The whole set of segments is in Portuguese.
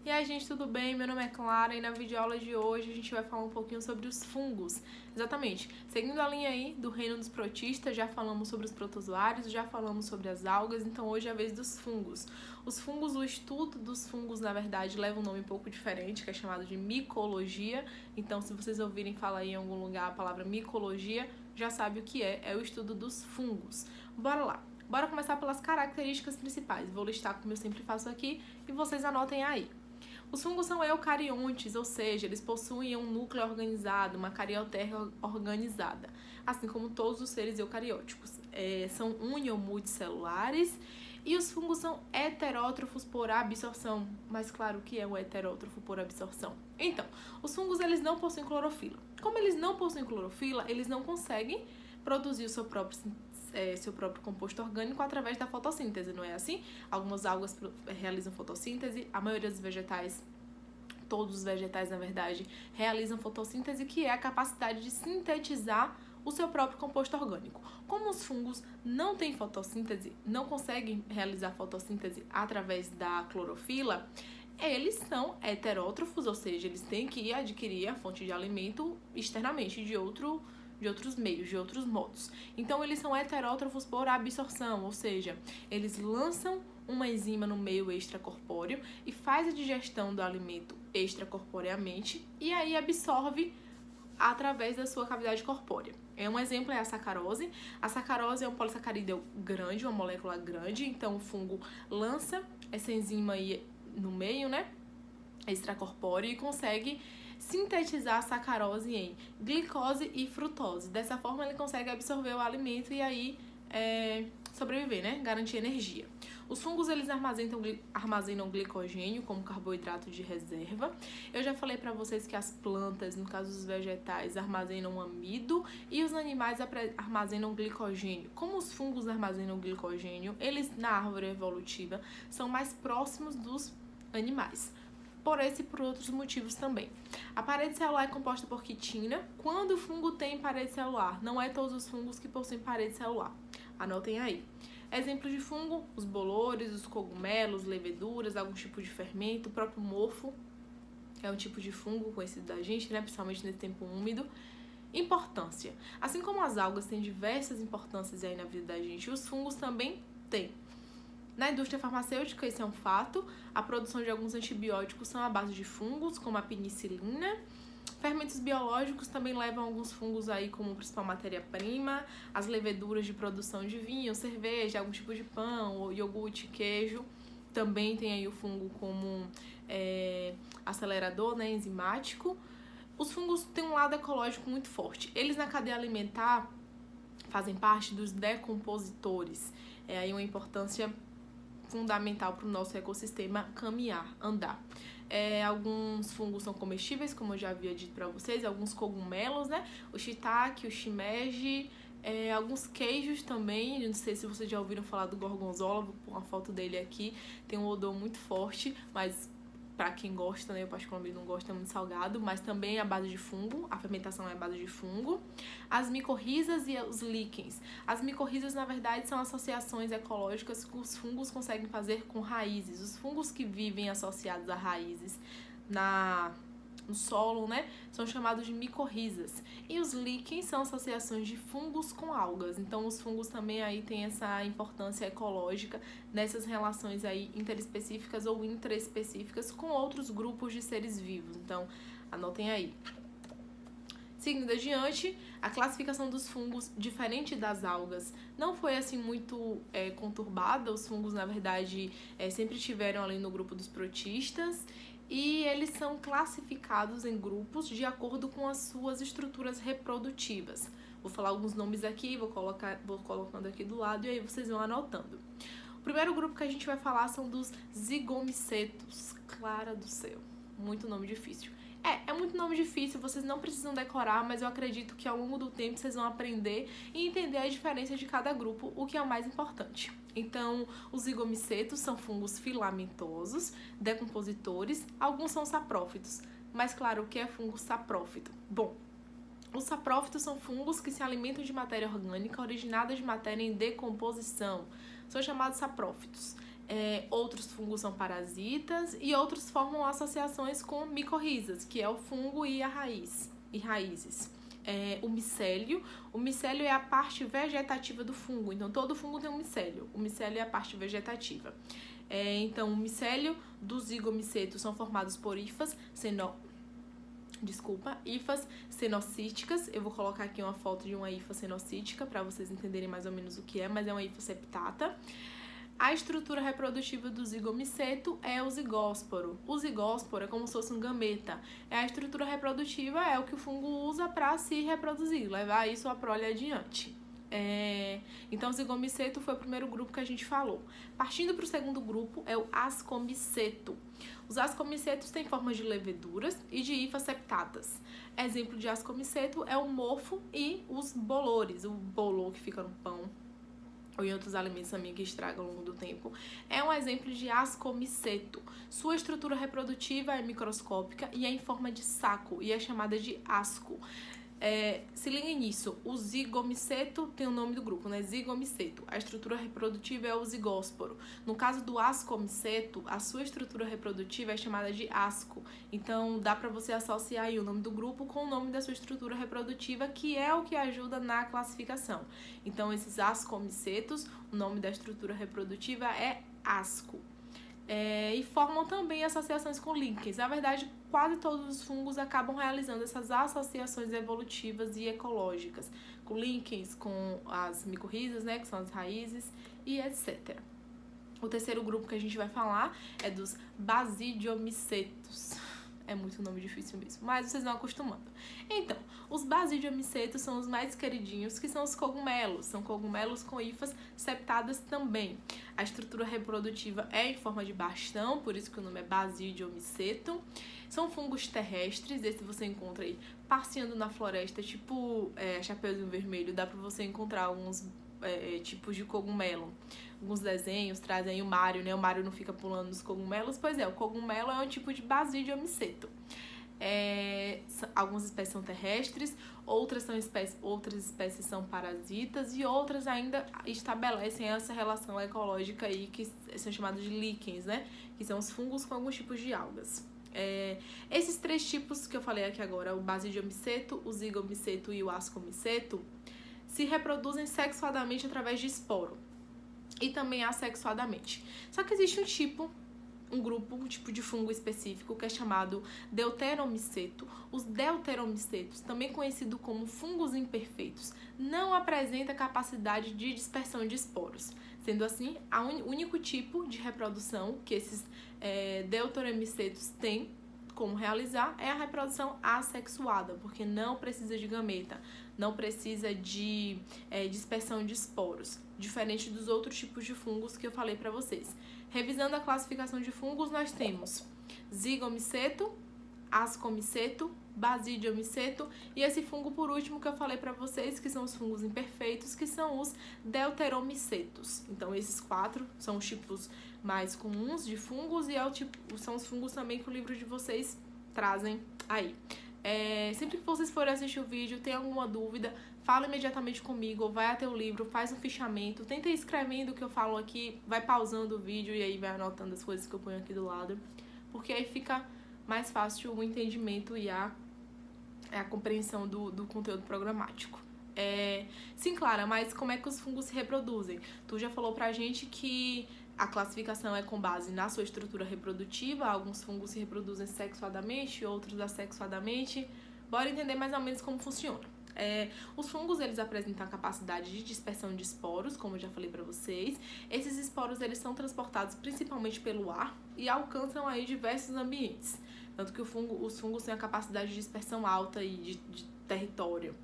E aí, gente, tudo bem? Meu nome é Clara e na videoaula de hoje a gente vai falar um pouquinho sobre os fungos. Exatamente, seguindo a linha aí do reino dos protistas, já falamos sobre os protozoários, já falamos sobre as algas, então hoje é a vez dos fungos. Os fungos, o estudo dos fungos, na verdade, leva um nome um pouco diferente, que é chamado de micologia. Então, se vocês ouvirem falar aí em algum lugar a palavra micologia, já sabe o que é o estudo dos fungos. Bora lá! Bora começar pelas características principais. Vou listar como eu sempre faço aqui e vocês anotem aí. Os fungos são eucariontes, ou seja, eles possuem um núcleo organizado, uma carioterra organizada, assim como todos os seres eucarióticos. São uni ou multicelulares e os fungos são heterótrofos por absorção. Mas claro, o que é um heterótrofo por absorção? Então, os fungos eles não possuem clorofila. Como eles não possuem clorofila, eles não conseguem produzir o seu próprio composto orgânico através da fotossíntese, não é assim? Algumas algas realizam fotossíntese, a maioria dos vegetais, todos os vegetais, na verdade, realizam fotossíntese, que é a capacidade de sintetizar o seu próprio composto orgânico. Como os fungos não têm fotossíntese, não conseguem realizar fotossíntese através da clorofila, eles são heterótrofos, ou seja, eles têm que adquirir a fonte de alimento externamente de outros meios, de outros modos. Então, eles são heterótrofos por absorção, ou seja, eles lançam uma enzima no meio extracorpóreo e faz a digestão do alimento extracorporeamente e aí absorve através da sua cavidade corpórea. Um exemplo é a sacarose. A sacarose é um polissacarídeo grande, uma molécula grande, então o fungo lança essa enzima aí no meio, né, extracorpóreo e consegue sintetizar a sacarose em glicose e frutose. Dessa forma, ele consegue absorver o alimento e aí sobreviver, né? Garantir energia. Os fungos, eles armazenam glicogênio como carboidrato de reserva. Eu já falei para vocês que as plantas, no caso dos vegetais, armazenam amido e os animais armazenam glicogênio. Como os fungos armazenam glicogênio, eles, na árvore evolutiva, são mais próximos dos animais. Por esse e por outros motivos também. A parede celular é composta por quitina. Quando o fungo tem parede celular, não é todos os fungos que possuem parede celular. Anotem aí. Exemplos de fungo, os bolores, os cogumelos, leveduras, algum tipo de fermento, o próprio mofo, é um tipo de fungo conhecido da gente, né? Principalmente nesse tempo úmido. Importância. Assim como as algas têm diversas importâncias aí na vida da gente, os fungos também têm. Na indústria farmacêutica, esse é um fato, a produção de alguns antibióticos são à base de fungos, como a penicilina. Fermentos biológicos também levam alguns fungos aí como principal matéria-prima, as leveduras de produção de vinho, cerveja, algum tipo de pão, iogurte, queijo. Também tem aí o fungo como acelerador, né, enzimático. Os fungos têm um lado ecológico muito forte. Eles na cadeia alimentar fazem parte dos decompositores. É aí uma importância fundamental para o nosso ecossistema caminhar, andar. Alguns fungos são comestíveis, como eu já havia dito para vocês, alguns cogumelos, né? O shiitake, o shimeji, alguns queijos também. Não sei se vocês já ouviram falar do gorgonzola, vou pôr uma foto dele aqui. Tem um odor muito forte, mas para quem gosta, né, eu particularmente não gosto, é muito salgado, mas também é a base de fungo, a fermentação é a base de fungo. As micorrizas e os líquens. As micorrizas, na verdade, são associações ecológicas que os fungos conseguem fazer com raízes. Os fungos que vivem associados a raízes no solo, né, são chamados de micorrizas. E os líquens são associações de fungos com algas. Então, os fungos também aí têm essa importância ecológica nessas relações aí interespecíficas ou intraespecíficas com outros grupos de seres vivos. Então, anotem aí. Seguindo adiante, a classificação dos fungos, diferente das algas, não foi assim muito conturbada. Os fungos, na verdade, sempre estiveram ali no grupo dos protistas e eles são classificados em grupos de acordo com as suas estruturas reprodutivas. Vou falar alguns nomes aqui, vou colocando aqui do lado e aí vocês vão anotando. O primeiro grupo que a gente vai falar são dos zigomicetos. Clara do céu, muito nome difícil. É muito nome difícil, vocês não precisam decorar, mas eu acredito que ao longo do tempo vocês vão aprender e entender a diferença de cada grupo, o que é o mais importante. Então, os zigomicetos são fungos filamentosos, decompositores, alguns são saprófitos. Mas claro, o que é fungo saprófito? Bom, os saprófitos são fungos que se alimentam de matéria orgânica originada de matéria em decomposição. São chamados saprófitos. Outros fungos são parasitas e outros formam associações com micorrizas, que é o fungo e a raiz e raízes. O micélio é a parte vegetativa do fungo, então todo fungo tem um micélio. O micélio é a parte vegetativa. Então o micélio dos zigomicetos são formados por hifas cenocíticas. Eu vou colocar aqui uma foto de uma hifa cenocítica para vocês entenderem mais ou menos o que é, mas é uma hifa septata. A estrutura reprodutiva do zigomiceto é o zigósporo. O zigósporo é como se fosse um gameta. A estrutura reprodutiva é o que o fungo usa para se reproduzir, levar isso a prole adiante. Então, o zigomiceto foi o primeiro grupo que a gente falou. Partindo para o segundo grupo, é o ascomiceto. Os ascomicetos têm formas de leveduras e de hifas septatas. Exemplo de ascomiceto é o mofo e os bolores, o bolor que fica no pão, ou em outros alimentos também que estragam ao longo do tempo, é um exemplo de ascomiceto. Sua estrutura reprodutiva é microscópica e é em forma de saco e é chamada de asco. Se liguem nisso, o zigomiceto tem o nome do grupo, né? Zigomiceto. A estrutura reprodutiva é o zigósporo. No caso do ascomiceto, a sua estrutura reprodutiva é chamada de asco. Então, dá para você associar aí o nome do grupo com o nome da sua estrutura reprodutiva, que é o que ajuda na classificação. Então, esses ascomicetos, o nome da estrutura reprodutiva é asco. E formam também associações com líquens. Na verdade, quase todos os fungos acabam realizando essas associações evolutivas e ecológicas, com líquens, com as micorrizas, né, que são as raízes, e etc. O terceiro grupo que a gente vai falar é dos basidiomicetos. É muito nome difícil mesmo, mas vocês vão acostumando. Então, os basidiomicetos são os mais queridinhos, que são os cogumelos. São cogumelos com hifas septadas também. A estrutura reprodutiva é em forma de bastão, por isso que o nome é basidiomiceto. São fungos terrestres, esse você encontra aí passeando na floresta, tipo Chapeuzinho Vermelho. Dá pra você encontrar alguns tipos de cogumelo. Alguns desenhos trazem aí o Mário, né? O Mário não fica pulando nos cogumelos. Pois é, o cogumelo é um tipo de basidiomiceto. Algumas espécies são terrestres, outras espécies são parasitas e outras ainda estabelecem essa relação ecológica aí que são chamados de líquens, né? Que são os fungos com alguns tipos de algas. Esses três tipos que eu falei aqui agora, o basidiomiceto, o zigomiceto e o ascomiceto, se reproduzem sexuadamente através de esporo e também assexuadamente. Só que existe um tipo de fungo específico que é chamado deuteromiceto. Os deuteromicetos, também conhecido como fungos imperfeitos, não apresenta capacidade de dispersão de esporos. Sendo assim, o único tipo de reprodução que esses deuteromicetos têm como realizar é a reprodução assexuada, porque não precisa de gameta, não precisa de dispersão de esporos, diferente dos outros tipos de fungos que eu falei para vocês. Revisando a classificação de fungos, nós temos zigomiceto, ascomiceto, basidiomiceto e esse fungo por último que eu falei para vocês, que são os fungos imperfeitos, que são os deuteromicetos. Então esses quatro são os tipos mais comuns de fungos e são os fungos também que o livro de vocês trazem aí. Sempre que vocês forem assistir o vídeo, tem alguma dúvida, fala imediatamente comigo, ou vai até o livro, faz um fichamento, tenta ir escrevendo o que eu falo aqui, vai pausando o vídeo e aí vai anotando as coisas que eu ponho aqui do lado, porque aí fica mais fácil o entendimento e a compreensão do conteúdo programático. Sim, Clara, mas como é que os fungos se reproduzem? Tu já falou pra gente que a classificação é com base na sua estrutura reprodutiva, alguns fungos se reproduzem sexuadamente, outros assexuadamente. Bora entender mais ou menos como funciona. Os fungos, eles apresentam a capacidade de dispersão de esporos, como eu já falei para vocês. Esses esporos, eles são transportados principalmente pelo ar e alcançam aí diversos ambientes. Tanto que os fungos têm a capacidade de dispersão alta e de território.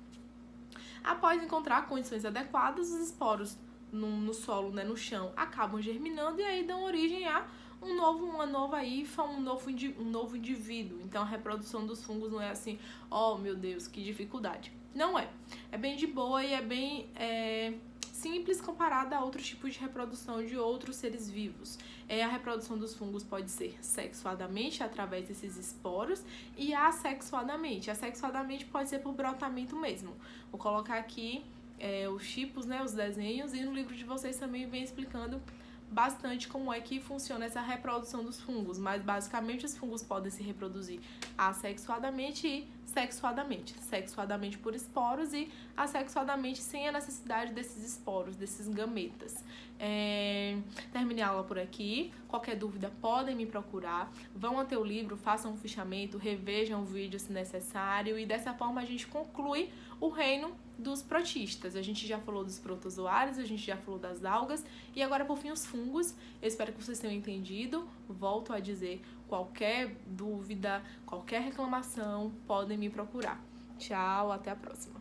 Após encontrar condições adequadas, os esporos no solo, né, no chão, acabam germinando e aí dão origem a uma nova hifa, um novo indivíduo. Então a reprodução dos fungos não é assim, oh meu Deus, que dificuldade. Não é. É bem de boa e é bem simples comparada a outros tipos de reprodução de outros seres vivos. A reprodução dos fungos pode ser sexuadamente, através desses esporos, e assexuadamente. Assexuadamente pode ser por brotamento mesmo. Vou colocar aqui os tipos, né, os desenhos, e no livro de vocês também vem explicando bastante como é que funciona essa reprodução dos fungos, mas basicamente os fungos podem se reproduzir assexuadamente e sexuadamente. Sexuadamente por esporos e assexuadamente sem a necessidade desses esporos, desses gametas. Terminei a aula por aqui. Qualquer dúvida podem me procurar. Vão até o livro, façam um fichamento, revejam o vídeo se necessário e dessa forma a gente conclui o reino dos protistas. A gente já falou dos protozoários, a gente já falou das algas e agora por fim os fungos. Eu espero que vocês tenham entendido. Volto a dizer, qualquer dúvida, qualquer reclamação, podem me procurar. Tchau, até a próxima.